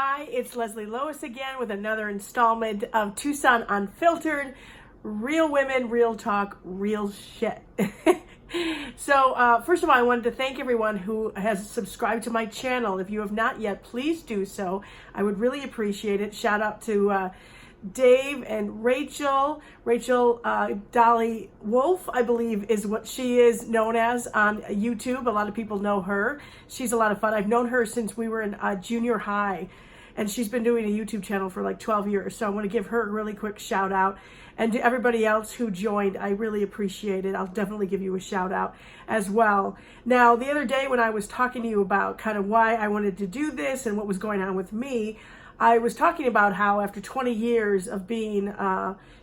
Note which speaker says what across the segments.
Speaker 1: Hi, it's Leslie Lois again with another installment of Tucson Unfiltered. Real women, real talk, real shit. So first of all, I wanted to thank everyone who has subscribed to my channel. If you have not yet, please do so. I would really appreciate it. Shout out to Dave and Rachel. Rachel Dolly Wolf, I believe, is what she is known as on YouTube. A lot of people know her. She's a lot of fun. I've known her since we were in junior high, and she's been doing a YouTube channel for like 12 years. So I want to give her a really quick shout out. And to everybody else who joined, I really appreciate it. I'll definitely give you a shout out as well. Now, the other day when I was talking to you about kind of why I wanted to do this and what was going on with me, I was talking about how after 20 years of being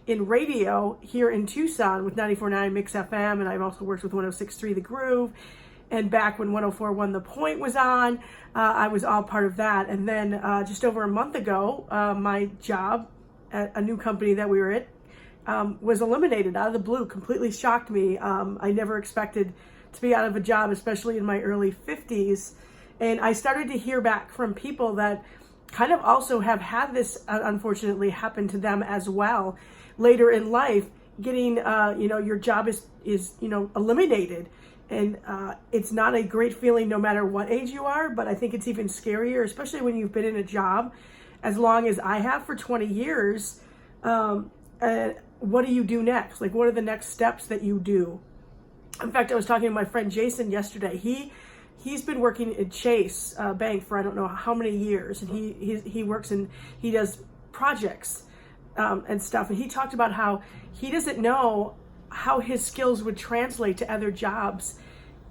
Speaker 1: in radio here in Tucson with 94.9 Mix FM, and I've also worked with 106.3 The Groove, and back when 104.1 The Point was on, I was all part of that. And then just over a month ago, my job at a new company that we were at was eliminated out of the blue. Completely shocked me. I never expected to be out of a job, especially in my early 50s. And I started to hear back from people that kind of also have had this unfortunately happen to them as well later in life, getting your job is eliminated. And it's not a great feeling no matter what age you are, but I think it's even scarier, especially when you've been in a job as long as I have for 20 years. What do you do next? Like, what are the next steps that you do? In fact, I was talking to my friend Jason yesterday. He's been working at Chase Bank for I don't know how many years, and he works and he does projects and stuff. And he talked about how he doesn't know how his skills would translate to other jobs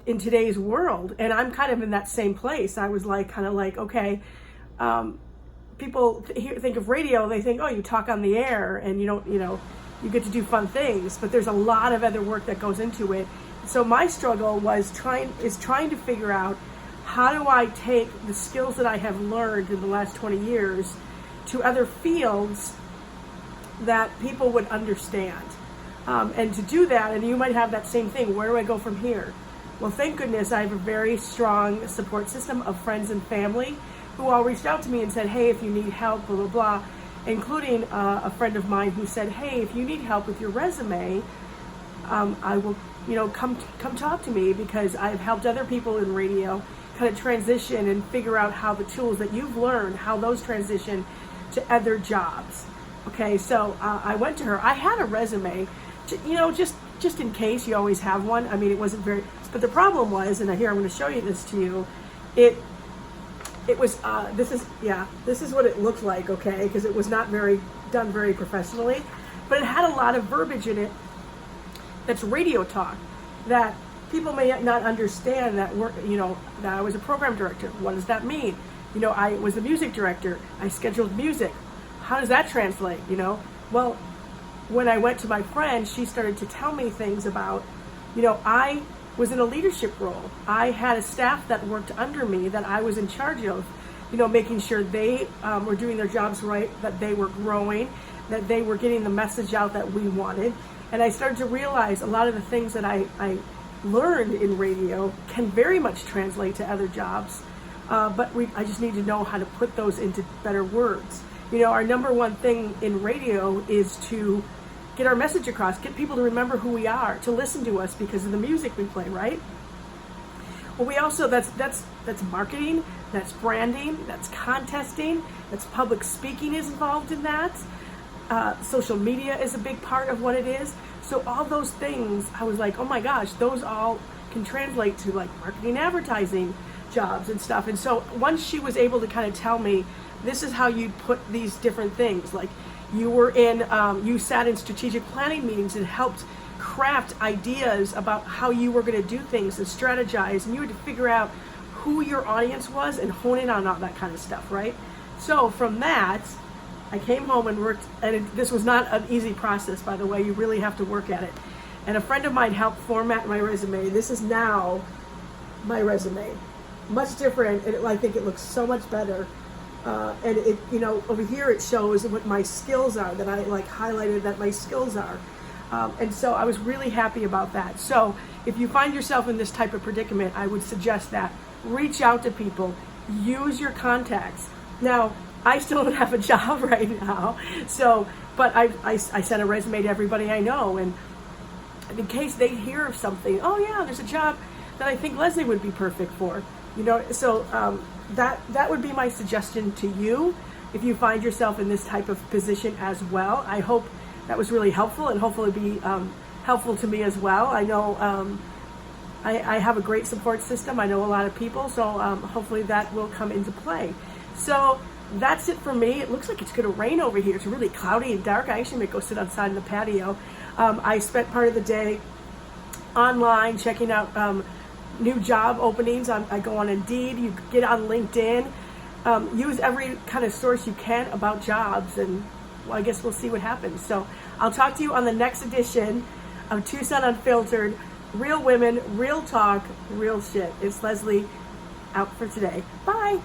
Speaker 1: in today's world. And I'm kind of in that same place. I was like, okay, people think of radio, they think, oh, you talk on the air and you get to do fun things, but there's a lot of other work that goes into it. So my struggle was trying to figure out, how do I take the skills that I have learned in the last 20 years to other fields that people would understand? And to do that, and you might have that same thing, where do I go from here? Well, thank goodness I have a very strong support system of friends and family who all reached out to me and said, hey, if you need help, blah, blah, blah, including a friend of mine who said, hey, if you need help with your resume, I will, come talk to me, because I've helped other people in radio kind of transition and figure out how the tools that you've learned, how those transition to other jobs. Okay, so I went to her. I had a resume, just in case. You always have one. I mean, it wasn't very, but the problem was, and here I'm going to show you this to you, it was, this is what it looked like, okay, because it was not done very professionally, but it had a lot of verbiage in it that's radio talk that people may not understand, that that I was a program director. What does that mean? I was a music director. I scheduled music. How does that translate? Well, when I went to my friend, she started to tell me things about, I was in a leadership role. I had a staff that worked under me that I was in charge of, making sure they were doing their jobs right, that they were growing, that they were getting the message out that we wanted. And I started to realize a lot of the things that I learned in radio can very much translate to other jobs, but I just need to know how to put those into better words. Our number one thing in radio is to get our message across, get people to remember who we are, to listen to us because of the music we play, right? Well, we also, that's marketing, that's branding, that's contesting, that's public speaking is involved in that. Social media is a big part of what it is. So all those things, I was like, oh my gosh, those all can translate to like marketing, advertising jobs and stuff. And so once she was able to kind of tell me, this is how you put these different things, like you sat in strategic planning meetings and helped craft ideas about how you were going to do things and strategize, and you had to figure out who your audience was and hone in on all that kind of stuff, right? So from that, I came home and worked, and this was not an easy process, by the way. You really have to work at it. And a friend of mine helped format my resume. This is now my resume, much different, and I think it looks so much better. And it, over here it shows what my skills are, that I highlighted that my skills are. And so I was really happy about that. So if you find yourself in this type of predicament, I would suggest that reach out to people, use your contacts. Now, I still don't have a job right now. So, but I sent a resume to everybody I know, and in case they hear of something, oh yeah, there's a job that I think Leslie would be perfect for. So that would be my suggestion to you if you find yourself in this type of position as well. I hope that was really helpful, and hopefully be helpful to me as well. I know I have a great support system. I know a lot of people, so hopefully that will come into play. So that's it for me. It looks like it's going to rain over here. It's really cloudy and dark. I actually may go sit outside in the patio. I spent part of the day online checking out new job openings. I go on Indeed. You get on LinkedIn. Use every kind of source you can about jobs, and well, I guess we'll see what happens. So I'll talk to you on the next edition of Tucson Unfiltered. Real women, real talk, real shit. It's Leslie out for today. Bye.